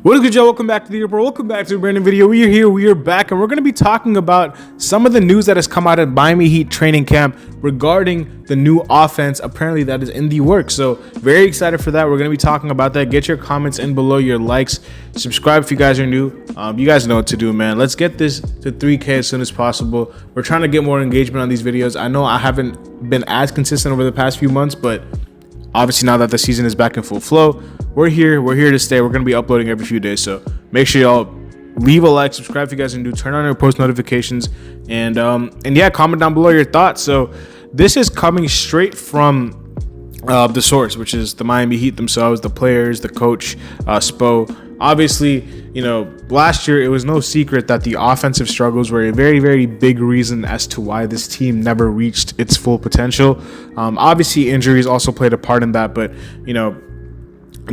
What is good, y'all? Welcome back to the Bro. Welcome back to a brand new video. We are here, we are back, and we're going to be talking about some of the news that has come out at Miami Heat training camp regarding the new offense, apparently that is in the works. So very excited for that. We're going to be talking about that. Get your comments in below, your likes, subscribe if you guys are new. You guys know what to do, man. Let's get this to 3K as soon as possible. We're trying to get more engagement on these videos. I know I haven't been as consistent over the past few months, but obviously now that the season is back in full flow, we're here to stay. We're going to be uploading every few days, so make sure y'all leave a like, subscribe if you guys are new, turn on your post notifications, and yeah, comment down below your thoughts. So this is coming straight from the source, which is the Miami Heat themselves, the players, the coach, Spo. Obviously, you know, last year it was no secret that the offensive struggles were a very, very big reason as to why this team never reached its full potential. Obviously, injuries also played a part in that, but, you know,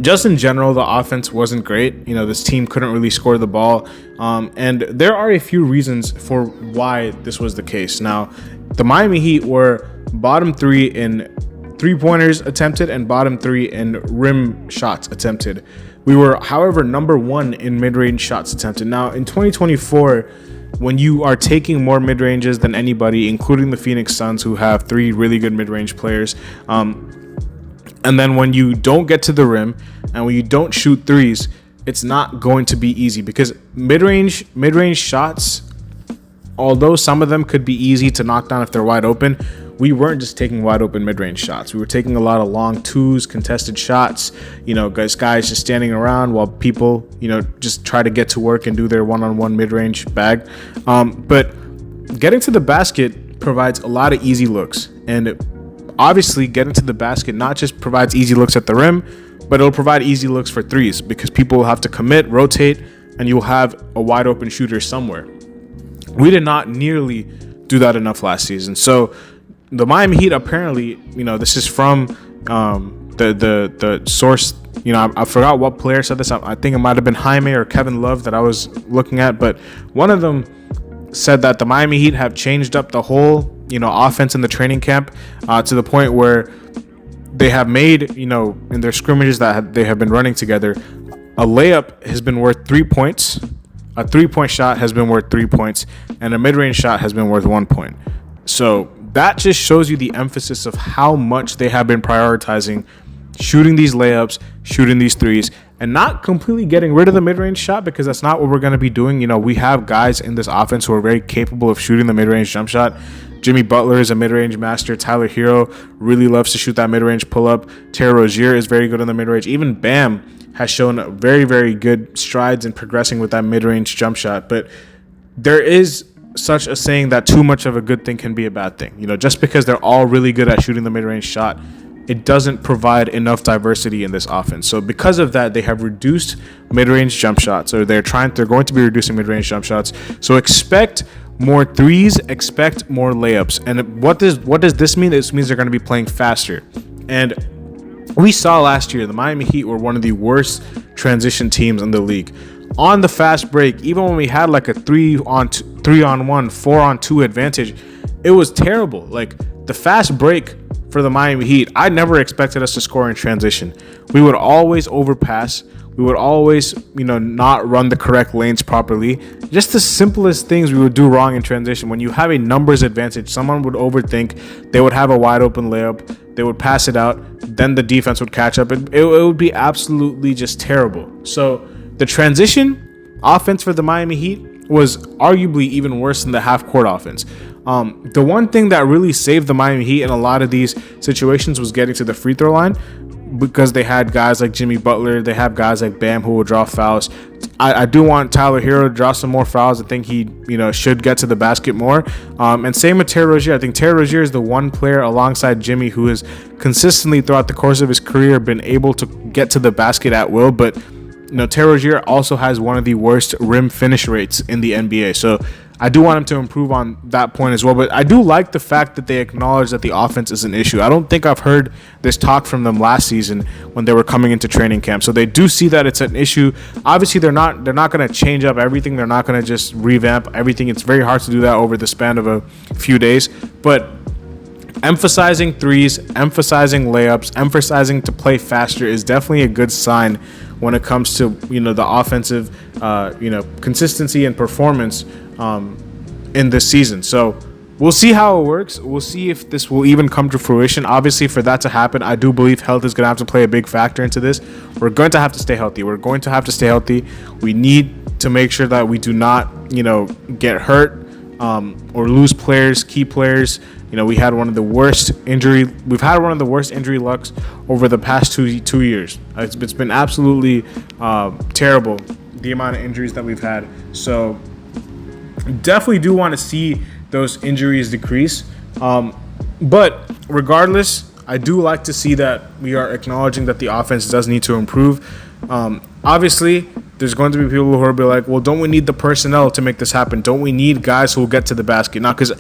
just in general, the offense wasn't great. You know, this team couldn't really score the ball. And there are a few reasons for why this was the case. Now, the Miami Heat were bottom 3 in three-pointers attempted and bottom 3 in rim shots attempted. We were, however, number 1 in mid-range shots attempted. Now, in 2024, when you are taking more mid-ranges than anybody, including the Phoenix Suns, who have 3 really good mid-range players, and then when you don't get to the rim and when you don't shoot threes, it's not going to be easy, because mid-range shots, although some of them could be easy to knock down if they're wide open, we weren't just taking wide open mid-range shots. We were taking a lot of long twos, contested shots, you know, guys just standing around while people, you know, just try to get to work and do their one-on-one mid-range bag. But getting to the basket provides a lot of easy looks, and obviously getting to the basket not just provides easy looks at the rim, but it'll provide easy looks for threes, because people will have to commit, rotate, and you'll have a wide open shooter somewhere. We did not nearly do that enough last season. So the Miami Heat, apparently, you know, this is from the source. You know, I forgot what player said this. I think it might have been Jaime or Kevin Love that I was looking at, but one of them said that the Miami Heat have changed up the whole, you know, offense in the training camp to the point where they have made, you know, in their scrimmages that they have been running together, a layup has been worth 3 points, a 3-point shot has been worth 3 points, and a mid-range shot has been worth 1 point. So that just shows you the emphasis of how much they have been prioritizing shooting these layups, shooting these threes, and not completely getting rid of the mid-range shot, because that's not what we're going to be doing. You know, we have guys in this offense who are very capable of shooting the mid-range jump shot. Jimmy Butler is a mid-range master. Tyler Hero really loves to shoot that mid-range pull-up. Terry Rozier is very good in the mid-range. Even Bam has shown very, very good strides in progressing with that mid-range jump shot. But there is such a saying that too much of a good thing can be a bad thing. You know, just because they're all really good at shooting the mid-range shot, it doesn't provide enough diversity in this offense. So because of that, they have reduced mid-range jump shots, or they're going to be reducing mid-range jump shots. So expect more threes, expect more layups. And what does this mean? This means they're going to be playing faster. And we saw last year the Miami Heat were one of the worst transition teams in the league. On the fast break, even when we had like a 3-on-1, 4-on-2 advantage, it was terrible. Like, the fast break for the Miami Heat, I never expected us to score in transition. We would always overpass. We would always, you know, not run the correct lanes properly. Just the simplest things we would do wrong in transition. When you have a numbers advantage, someone would overthink. They would have a wide open layup. They would pass it out. Then the defense would catch up. It would be absolutely just terrible. So the transition offense for the Miami Heat was arguably even worse than the half-court offense. The one thing that really saved the Miami Heat in a lot of these situations was getting to the free throw line, because they had guys like Jimmy Butler, they have guys like Bam who will draw fouls. I do want Tyler Hero to draw some more fouls. I think he, you know, should get to the basket more. And same with Terry Rozier. I think Terry Rozier is the one player alongside Jimmy who has consistently throughout the course of his career been able to get to the basket at will. But, you know, Terry Rozier also has one of the worst rim finish rates in the NBA. So I do want him to improve on that point as well. But I do like the fact that they acknowledge that the offense is an issue. I don't think I've heard this talk from them last season when they were coming into training camp. So they do see that it's an issue. Obviously, they're not going to change up everything. They're not going to just revamp everything. It's very hard to do that over the span of a few days. But emphasizing threes, emphasizing layups, emphasizing to play faster is definitely a good sign when it comes to the offensive consistency and performance in this season. So we'll see how it works. We'll see if this will even come to fruition. Obviously, for that to happen, I do believe health is going to have to play a big factor into this. We're going to have to stay healthy. We need to make sure that we do not get hurt or lose players, key players. We've had one of the worst injury lucks over the past two years. It's been absolutely terrible, the amount of injuries that we've had. So definitely do want to see those injuries decrease. But regardless, I do like to see that we are acknowledging that the offense does need to improve. Obviously, there's going to be people who will be like, well, don't we need the personnel to make this happen? Don't we need guys who will get to the basket? Now, because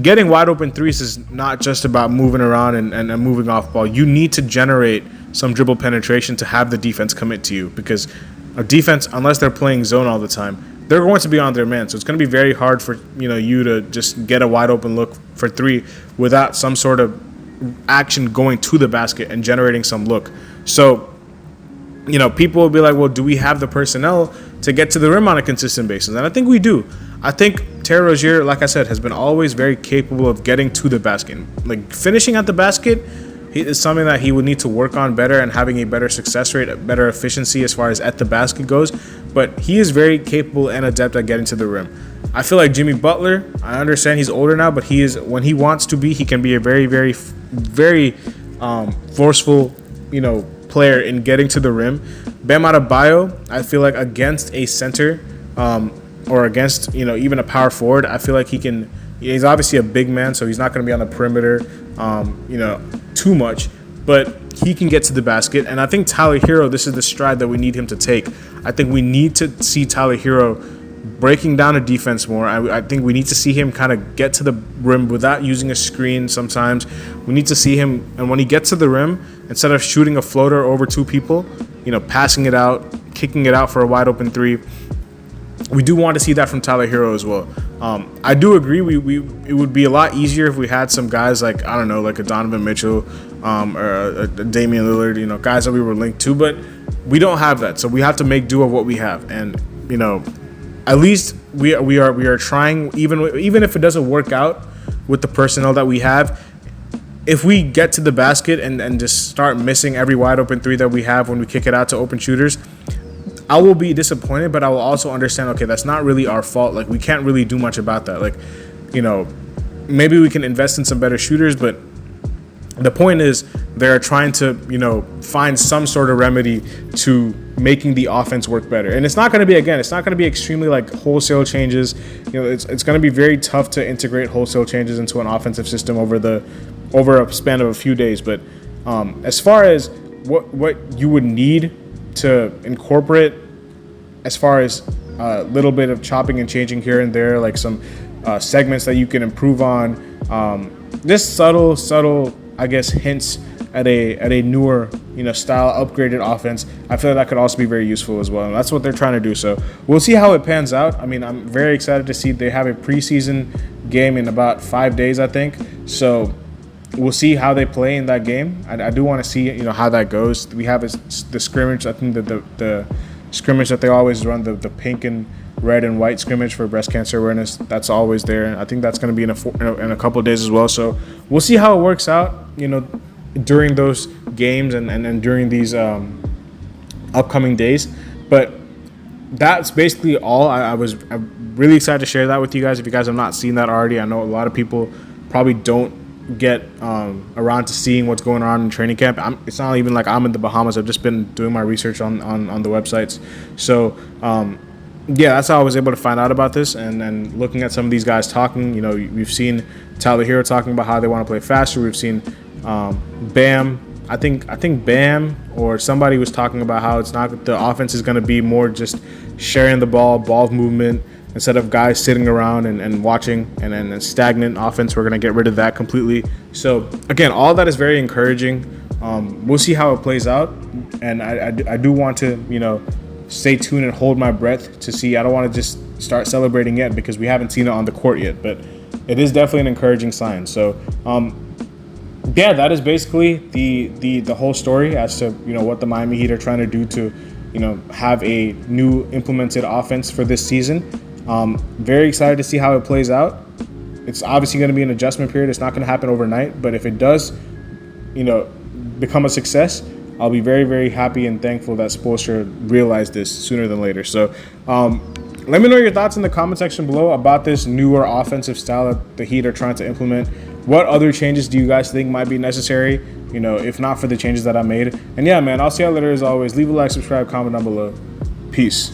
getting wide open threes is not just about moving around and moving off ball. You need to generate some dribble penetration to have the defense commit to you, because a defense, unless they're playing zone all the time, they're going to be on their man. So it's going to be very hard for you to just get a wide open look for three without some sort of action going to the basket and generating some look. So people will be like, well, do we have the personnel to get to the rim on a consistent basis? And I think we do. I think Terry Rozier, like I said, has been always very capable of getting to the basket. Like, finishing at the basket is something that he would need to work on better, and having a better success rate, a better efficiency as far as at the basket goes. But he is very capable and adept at getting to the rim. I feel like Jimmy Butler, I understand he's older now, but when he wants to be, he can be a very, very, very forceful, player in getting to the rim. Bam Adebayo, I feel like against a center or against even a power forward, I feel like he's obviously a big man, so he's not going to be on the perimeter too much, but he can get to the basket. And I think Tyler Hero, this is the stride that we need him to take. I think we need to see Tyler Hero breaking down a defense more. I think we need to see him kind of get to the rim without using a screen sometimes. We need to see him, and when he gets to the rim, instead of shooting a floater over two people, passing it out, kicking it out for a wide open three. We do want to see that from Tyler Hero as well. I do agree. It would be a lot easier if we had some guys like, I don't know, like a Donovan Mitchell or a Damian Lillard, guys that we were linked to, but we don't have that. So we have to make do of what we have. And, at least we are trying, even if it doesn't work out with the personnel that we have. If we get to the basket and just start missing every wide open three that we have when we kick it out to open shooters, I will be disappointed, but I will also understand, okay, that's not really our fault. Like, we can't really do much about that. Like, maybe we can invest in some better shooters, but the point is they're trying to, find some sort of remedy to making the offense work better. And it's not going to be extremely like wholesale changes. It's going to be very tough to integrate wholesale changes into an offensive system over a span of a few days. But as far as what you would need to incorporate, as far as a little bit of chopping and changing here and there, like some segments that you can improve on, just subtle, I guess, hints at a newer, style, upgraded offense, I feel like that could also be very useful as well. And that's what they're trying to do. So we'll see how it pans out. I mean, I'm very excited to see they have a preseason game in about 5 days, I think. So we'll see how they play in that game. I do want to see, how that goes. We have the scrimmage. I think the scrimmage that they always run, the pink and red and white scrimmage for breast cancer awareness, that's always there. And I think that's going to be in a couple of days as well. So we'll see how it works out, during those games and during these upcoming days. But that's basically all. I'm really excited to share that with you guys. If you guys have not seen that already, I know a lot of people probably don't get around to seeing what's going on in training camp. It's not even like I'm in the Bahamas. I've just been doing my research on the websites. So yeah, that's how I was able to find out about this. And looking at some of these guys talking, we've seen Tyler Hero talking about how they want to play faster. We've seen Bam. I think Bam or somebody was talking about how it's not, the offense is going to be more just sharing the ball movement, instead of guys sitting around and watching and stagnant offense. We're going to get rid of that completely. So again, all that is very encouraging. We'll see how it plays out. And I do want to, stay tuned and hold my breath to see. I don't want to just start celebrating yet because we haven't seen it on the court yet, but it is definitely an encouraging sign. So yeah, that is basically the whole story as to what the Miami Heat are trying to do to have a new implemented offense for this season. Very excited to see how it plays out. It's obviously going to be an adjustment period. It's not going to happen overnight, but if it does, become a success, I'll be very, very happy and thankful that Spoelstra realized this sooner than later. So, let me know your thoughts in the comment section below about this newer offensive style that the Heat are trying to implement. What other changes do you guys think might be necessary? If not for the changes that I made. And yeah, man, I'll see y'all later as always. Leave a like, subscribe, comment down below. Peace.